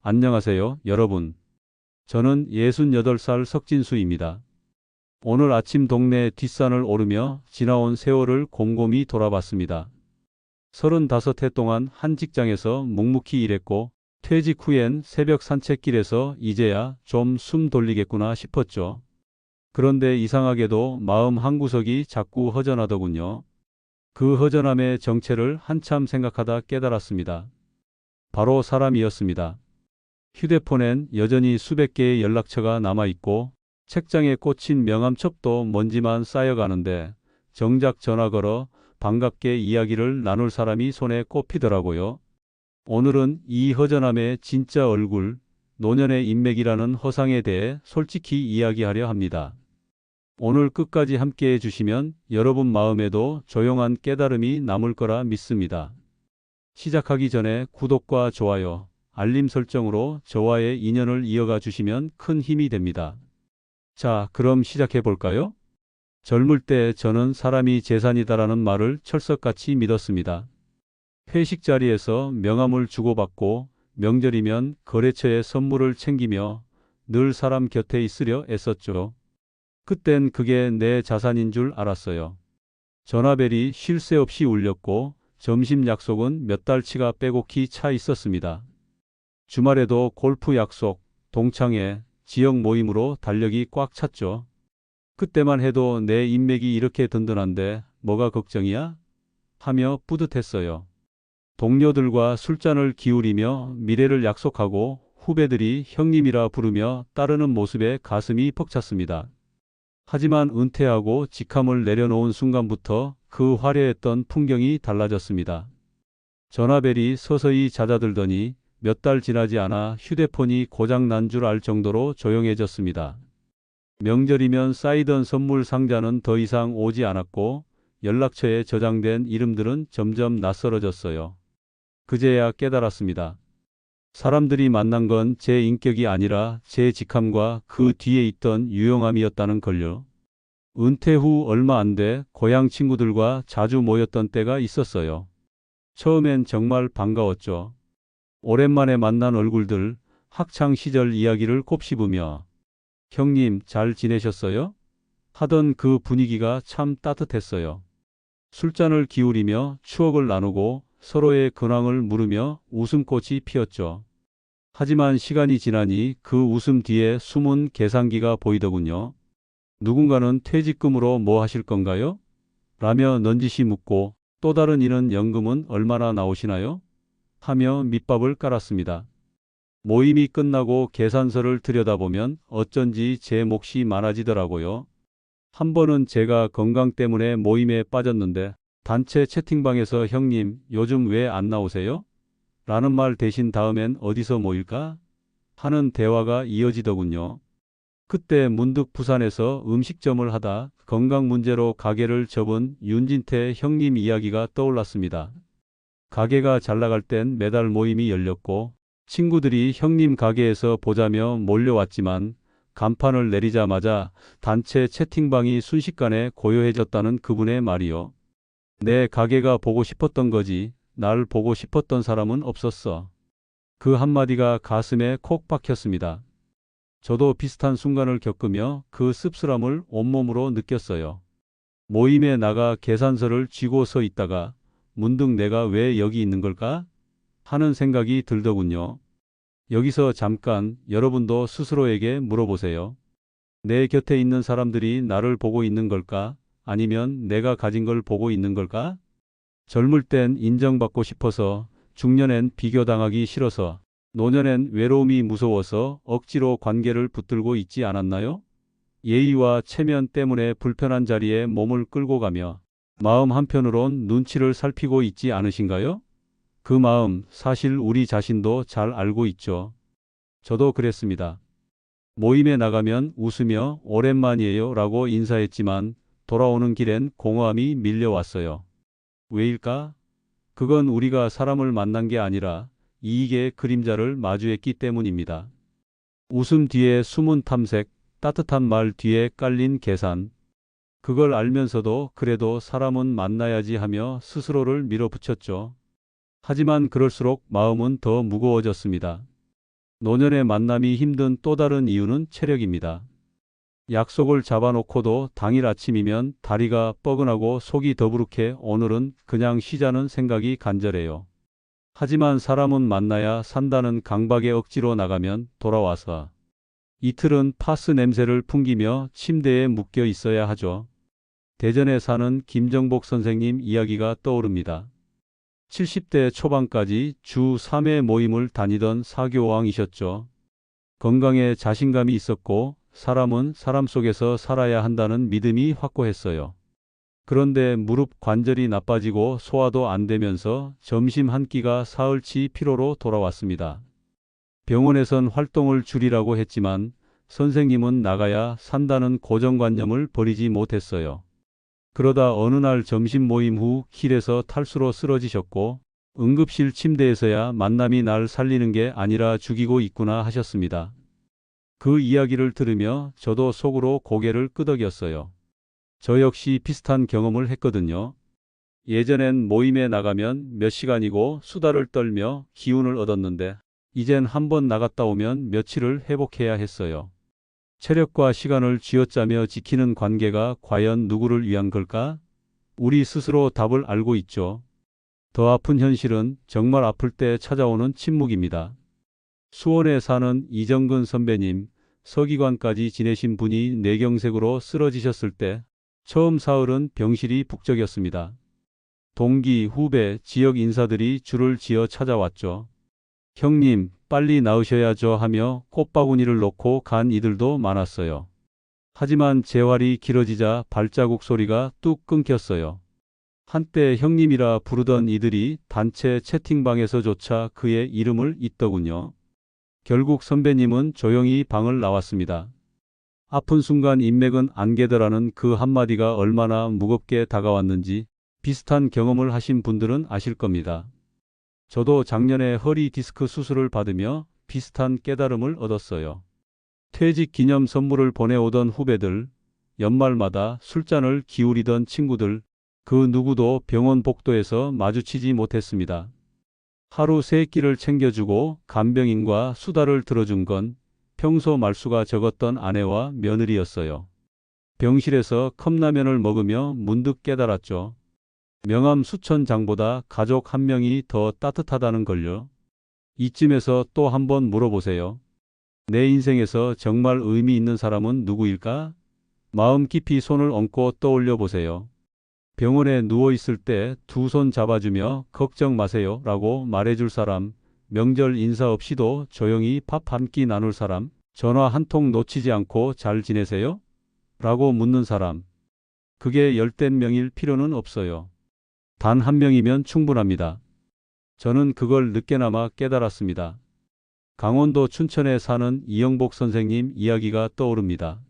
안녕하세요, 여러분. 저는 68살 석진수입니다. 오늘 아침 동네 뒷산을 오르며 지나온 세월을 곰곰이 돌아봤습니다. 35해 동안 한 직장에서 묵묵히 일했고 퇴직 후엔 새벽 산책길에서 이제야 좀 숨 돌리겠구나 싶었죠. 그런데 이상하게도 마음 한구석이 자꾸 허전하더군요. 그 허전함의 정체를 한참 생각하다 깨달았습니다. 바로 사람이었습니다. 휴대폰엔 여전히 수백 개의 연락처가 남아있고 책장에 꽂힌 명함첩도 먼지만 쌓여가는데 정작 전화 걸어 반갑게 이야기를 나눌 사람이 손에 꼽히더라고요. 오늘은 이 허전함의 진짜 얼굴, 노년의 인맥이라는 허상에 대해 솔직히 이야기하려 합니다. 오늘 끝까지 함께해 주시면 여러분 마음에도 조용한 깨달음이 남을 거라 믿습니다. 시작하기 전에 구독과 좋아요, 알림 설정으로 저와의 인연을 이어가 주시면 큰 힘이 됩니다. 자, 그럼 시작해 볼까요? 젊을 때 저는 사람이 재산이다라는 말을 철석같이 믿었습니다. 회식 자리에서 명함을 주고받고 명절이면 거래처에 선물을 챙기며 늘 사람 곁에 있으려 애썼죠. 그땐 그게 내 자산인 줄 알았어요. 전화벨이 쉴 새 없이 울렸고 점심 약속은 몇 달치가 빼곡히 차 있었습니다. 주말에도 골프 약속, 동창회, 지역 모임으로 달력이 꽉 찼죠. 그때만 해도 내 인맥이 이렇게 든든한데 뭐가 걱정이야? 하며 뿌듯했어요. 동료들과 술잔을 기울이며 미래를 약속하고 후배들이 형님이라 부르며 따르는 모습에 가슴이 벅찼습니다. 하지만 은퇴하고 직함을 내려놓은 순간부터 그 화려했던 풍경이 달라졌습니다. 전화벨이 서서히 잦아들더니 몇 달 지나지 않아 휴대폰이 고장 난 줄 알 정도로 조용해졌습니다. 명절이면 쌓이던 선물 상자는 더 이상 오지 않았고 연락처에 저장된 이름들은 점점 낯설어졌어요. 그제야 깨달았습니다. 사람들이 만난 건 제 인격이 아니라 제 직함과 그 뒤에 있던 유용함이었다는 걸요. 은퇴 후 얼마 안 돼 고향 친구들과 자주 모였던 때가 있었어요. 처음엔 정말 반가웠죠. 오랜만에 만난 얼굴들, 학창 시절 이야기를 곱씹으며 형님 잘 지내셨어요? 하던 그 분위기가 참 따뜻했어요. 술잔을 기울이며 추억을 나누고 서로의 근황을 물으며 웃음꽃이 피었죠. 하지만 시간이 지나니 그 웃음 뒤에 숨은 계산기가 보이더군요. 누군가는 퇴직금으로 뭐 하실 건가요? 라며 넌지시 묻고 또 다른 이는 연금은 얼마나 나오시나요? 하며 밑밥을 깔았습니다. 모임이 끝나고 계산서를 들여다보면 어쩐지 제 몫이 많아지더라고요. 한 번은 제가 건강 때문에 모임에 빠졌는데 단체 채팅방에서 형님 요즘 왜 안 나오세요? 라는 말 대신 다음엔 어디서 모일까? 하는 대화가 이어지더군요. 그때 문득 부산에서 음식점을 하다 건강 문제로 가게를 접은 윤진태 형님 이야기가 떠올랐습니다. 가게가 잘 나갈 땐 매달 모임이 열렸고 친구들이 형님 가게에서 보자며 몰려왔지만 간판을 내리자마자 단체 채팅방이 순식간에 고요해졌다는 그분의 말이요. 내 가게가 보고 싶었던 거지 날 보고 싶었던 사람은 없었어. 그 한마디가 가슴에 콕 박혔습니다. 저도 비슷한 순간을 겪으며 그 씁쓸함을 온몸으로 느꼈어요. 모임에 나가 계산서를 쥐고 서 있다가 문득 내가 왜 여기 있는 걸까? 하는 생각이 들더군요. 여기서 잠깐 여러분도 스스로에게 물어보세요. 내 곁에 있는 사람들이 나를 보고 있는 걸까? 아니면 내가 가진 걸 보고 있는 걸까? 젊을 땐 인정받고 싶어서, 중년엔 비교당하기 싫어서, 노년엔 외로움이 무서워서 억지로 관계를 붙들고 있지 않았나요? 예의와 체면 때문에 불편한 자리에 몸을 끌고 가며 마음 한편으론 눈치를 살피고 있지 않으신가요? 그 마음 사실 우리 자신도 잘 알고 있죠. 저도 그랬습니다. 모임에 나가면 웃으며 오랜만이에요 라고 인사했지만 돌아오는 길엔 공허함이 밀려왔어요. 왜일까? 그건 우리가 사람을 만난 게 아니라 이익의 그림자를 마주했기 때문입니다. 웃음 뒤에 숨은 탐색, 따뜻한 말 뒤에 깔린 계산. 그걸 알면서도 그래도 사람은 만나야지 하며 스스로를 밀어붙였죠. 하지만 그럴수록 마음은 더 무거워졌습니다. 노년의 만남이 힘든 또 다른 이유는 체력입니다. 약속을 잡아놓고도 당일 아침이면 다리가 뻐근하고 속이 더부룩해 오늘은 그냥 쉬자는 생각이 간절해요. 하지만 사람은 만나야 산다는 강박에 억지로 나가면 돌아와서 이틀은 파스 냄새를 풍기며 침대에 묶여 있어야 하죠. 대전에 사는 김정복 선생님 이야기가 떠오릅니다. 70대 초반까지 주 3회 모임을 다니던 사교왕이셨죠. 건강에 자신감이 있었고 사람은 사람 속에서 살아야 한다는 믿음이 확고했어요. 그런데 무릎 관절이 나빠지고 소화도 안 되면서 점심 한 끼가 사흘치 피로로 돌아왔습니다. 병원에선 활동을 줄이라고 했지만 선생님은 나가야 산다는 고정관념을 버리지 못했어요. 그러다 어느 날 점심 모임 후 길에서 탈수로 쓰러지셨고 응급실 침대에서야 만남이 날 살리는 게 아니라 죽이고 있구나 하셨습니다. 그 이야기를 들으며 저도 속으로 고개를 끄덕였어요. 저 역시 비슷한 경험을 했거든요. 예전엔 모임에 나가면 몇 시간이고 수다를 떨며 기운을 얻었는데 이젠 한번 나갔다 오면 며칠을 회복해야 했어요. 체력과 시간을 쥐어짜며 지키는 관계가 과연 누구를 위한 걸까? 우리 스스로 답을 알고 있죠. 더 아픈 현실은 정말 아플 때 찾아오는 침묵입니다. 수원에 사는 이정근 선배님, 서기관까지 지내신 분이 뇌경색으로 쓰러지셨을 때 처음 사흘은 병실이 북적였습니다. 동기, 후배, 지역 인사들이 줄을 지어 찾아왔죠. 형님, 빨리 나으셔야죠 하며 꽃바구니를 놓고 간 이들도 많았어요. 하지만 재활이 길어지자 발자국 소리가 뚝 끊겼어요. 한때 형님이라 부르던 이들이 단체 채팅방에서조차 그의 이름을 잊더군요. 결국 선배님은 조용히 방을 나왔습니다. 아픈 순간 인맥은 안개더라는 그 한마디가 얼마나 무겁게 다가왔는지 비슷한 경험을 하신 분들은 아실 겁니다. 저도 작년에 허리 디스크 수술을 받으며 비슷한 깨달음을 얻었어요. 퇴직 기념 선물을 보내오던 후배들, 연말마다 술잔을 기울이던 친구들, 그 누구도 병원 복도에서 마주치지 못했습니다. 하루 세 끼를 챙겨주고 간병인과 수다를 들어준 건 평소 말수가 적었던 아내와 며느리였어요. 병실에서 컵라면을 먹으며 문득 깨달았죠. 명함 수천 장보다 가족 한 명이 더 따뜻하다는 걸요. 이쯤에서 또 한번 물어보세요. 내 인생에서 정말 의미 있는 사람은 누구일까? 마음 깊이 손을 얹고 떠올려 보세요. 병원에 누워 있을 때 두 손 잡아주며 걱정 마세요 라고 말해줄 사람, 명절 인사 없이도 조용히 밥 한 끼 나눌 사람, 전화 한 통 놓치지 않고 잘 지내세요? 라고 묻는 사람. 그게 열댓 명일 필요는 없어요. 단 한 명이면 충분합니다. 저는 그걸 늦게나마 깨달았습니다. 강원도 춘천에 사는 이영복 선생님 이야기가 떠오릅니다.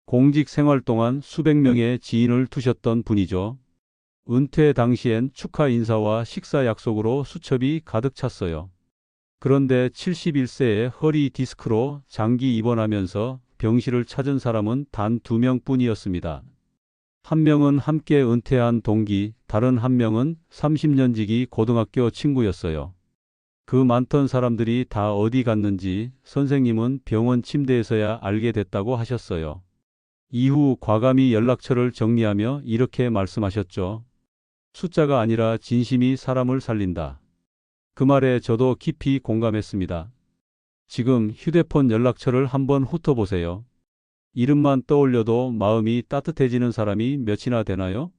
공직 생활 동안 수백 명의 지인을 두셨던 분이죠. 은퇴 당시엔 축하 인사와 식사 약속으로 수첩이 가득 찼어요. 그런데 71세에 허리 디스크로 장기 입원하면서 병실을 찾은 사람은 단 2명뿐이었습니다. 한 명은 함께 은퇴한 동기, 다른 한 명은 30년 지기 고등학교 친구였어요. 그 많던 사람들이 다 어디 갔는지 선생님은 병원 침대에서야 알게 됐다고 하셨어요. 이후 과감히 연락처를 정리하며 이렇게 말씀하셨죠. 숫자가 아니라 진심이 사람을 살린다. 그 말에 저도 깊이 공감했습니다. 지금 휴대폰 연락처를 한번 훑어보세요. 이름만 떠올려도 마음이 따뜻해지는 사람이 몇이나 되나요?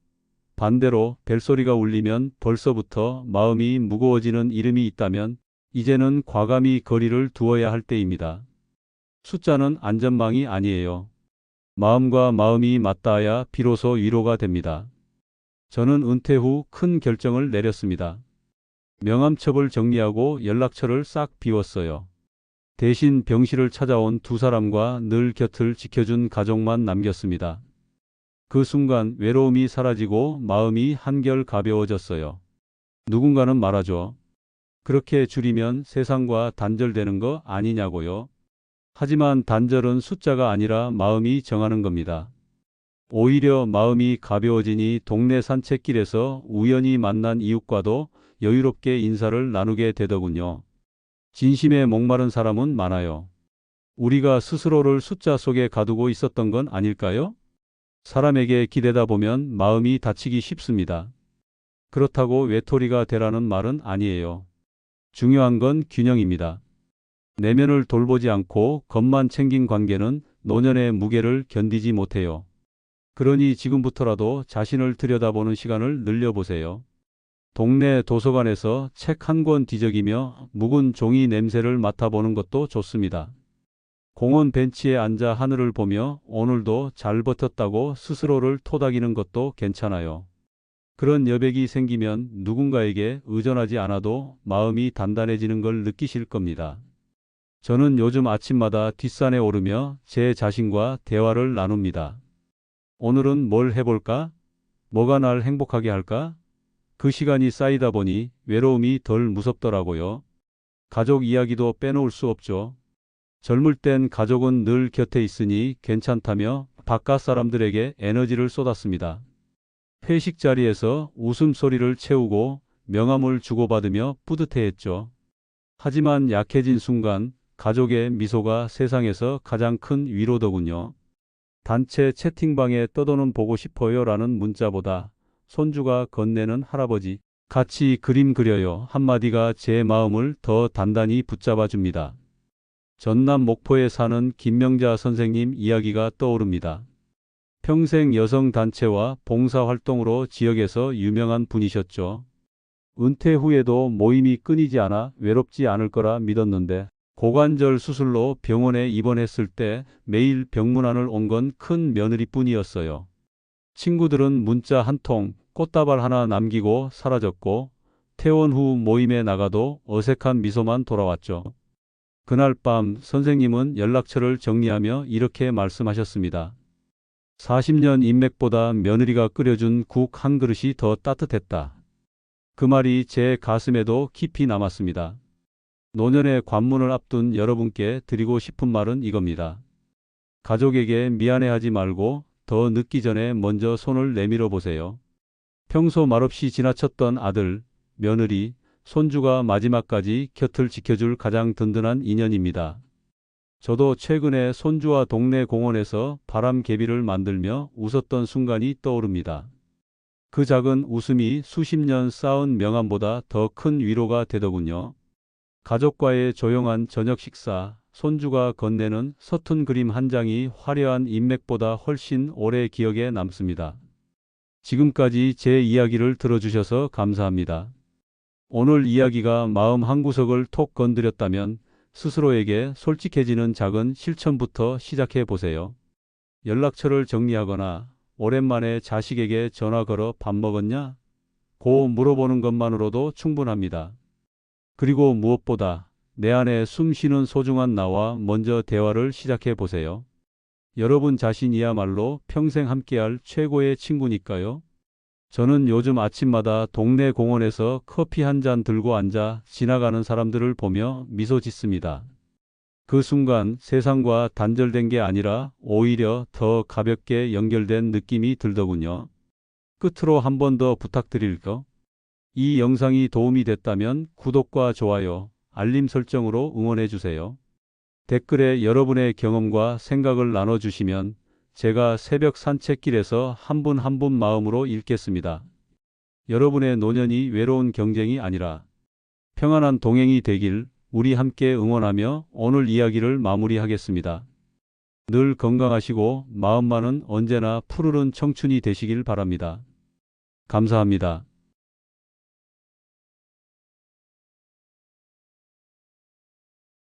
반대로 벨소리가 울리면 벌써부터 마음이 무거워지는 이름이 있다면 이제는 과감히 거리를 두어야 할 때입니다. 숫자는 안전망이 아니에요. 마음과 마음이 맞닿아야 비로소 위로가 됩니다. 저는 은퇴 후 큰 결정을 내렸습니다. 명함첩을 정리하고 연락처를 싹 비웠어요. 대신 병실을 찾아온 두 사람과 늘 곁을 지켜준 가족만 남겼습니다. 그 순간 외로움이 사라지고 마음이 한결 가벼워졌어요. 누군가는 말하죠. 그렇게 줄이면 세상과 단절되는 거 아니냐고요. 하지만 단절은 숫자가 아니라 마음이 정하는 겁니다. 오히려 마음이 가벼워지니 동네 산책길에서 우연히 만난 이웃과도 여유롭게 인사를 나누게 되더군요. 진심에 목마른 사람은 많아요. 우리가 스스로를 숫자 속에 가두고 있었던 건 아닐까요? 사람에게 기대다 보면 마음이 다치기 쉽습니다. 그렇다고 외톨이가 되라는 말은 아니에요. 중요한 건 균형입니다. 내면을 돌보지 않고 겉만 챙긴 관계는 노년의 무게를 견디지 못해요. 그러니 지금부터라도 자신을 들여다보는 시간을 늘려보세요. 동네 도서관에서 책 한 권 뒤적이며 묵은 종이 냄새를 맡아보는 것도 좋습니다. 공원 벤치에 앉아 하늘을 보며 오늘도 잘 버텼다고 스스로를 토닥이는 것도 괜찮아요. 그런 여백이 생기면 누군가에게 의존하지 않아도 마음이 단단해지는 걸 느끼실 겁니다. 저는 요즘 아침마다 뒷산에 오르며 제 자신과 대화를 나눕니다. 오늘은 뭘 해볼까? 뭐가 날 행복하게 할까? 그 시간이 쌓이다 보니 외로움이 덜 무섭더라고요. 가족 이야기도 빼놓을 수 없죠. 젊을 땐 가족은 늘 곁에 있으니 괜찮다며 바깥 사람들에게 에너지를 쏟았습니다. 회식 자리에서 웃음소리를 채우고 명함을 주고받으며 뿌듯해했죠. 하지만 약해진 순간 가족의 미소가 세상에서 가장 큰 위로더군요. 단체 채팅방에 떠도는 보고 싶어요 라는 문자보다 손주가 건네는 할아버지 같이 그림 그려요 한마디가 제 마음을 더 단단히 붙잡아 줍니다. 전남 목포에 사는 김명자 선생님 이야기가 떠오릅니다. 평생 여성단체와 봉사활동으로 지역에서 유명한 분이셨죠. 은퇴 후에도 모임이 끊이지 않아 외롭지 않을 거라 믿었는데 고관절 수술로 병원에 입원했을 때 매일 병문안을 온 건 큰 며느리뿐이었어요. 친구들은 문자 한 통, 꽃다발 하나 남기고 사라졌고 퇴원 후 모임에 나가도 어색한 미소만 돌아왔죠. 그날 밤 선생님은 연락처를 정리하며 이렇게 말씀하셨습니다. 40년 인맥보다 며느리가 끓여준 국 한 그릇이 더 따뜻했다. 그 말이 제 가슴에도 깊이 남았습니다. 노년의 관문을 앞둔 여러분께 드리고 싶은 말은 이겁니다. 가족에게 미안해하지 말고 더 늦기 전에 먼저 손을 내밀어 보세요. 평소 말없이 지나쳤던 아들, 며느리, 손주가 마지막까지 곁을 지켜줄 가장 든든한 인연입니다. 저도 최근에 손주와 동네 공원에서 바람개비를 만들며 웃었던 순간이 떠오릅니다. 그 작은 웃음이 수십 년 쌓은 명함보다 더 큰 위로가 되더군요. 가족과의 조용한 저녁 식사, 손주가 건네는 서툰 그림 한 장이 화려한 인맥보다 훨씬 오래 기억에 남습니다. 지금까지 제 이야기를 들어주셔서 감사합니다. 오늘 이야기가 마음 한구석을 톡 건드렸다면 스스로에게 솔직해지는 작은 실천부터 시작해 보세요. 연락처를 정리하거나 오랜만에 자식에게 전화 걸어 밥 먹었냐? 고 물어보는 것만으로도 충분합니다. 그리고 무엇보다 내 안에 숨쉬는 소중한 나와 먼저 대화를 시작해 보세요. 여러분 자신이야말로 평생 함께할 최고의 친구니까요. 저는 요즘 아침마다 동네 공원에서 커피 한 잔 들고 앉아 지나가는 사람들을 보며 미소 짓습니다. 그 순간 세상과 단절된 게 아니라 오히려 더 가볍게 연결된 느낌이 들더군요. 끝으로 한 번 더 부탁드릴 거. 이 영상이 도움이 됐다면 구독과 좋아요, 알림 설정으로 응원해 주세요. 댓글에 여러분의 경험과 생각을 나눠주시면 제가 새벽 산책길에서 한 분 한 분 마음으로 읽겠습니다. 여러분의 노년이 외로운 경쟁이 아니라 평안한 동행이 되길 우리 함께 응원하며 오늘 이야기를 마무리하겠습니다. 늘 건강하시고 마음만은 언제나 푸르른 청춘이 되시길 바랍니다. 감사합니다.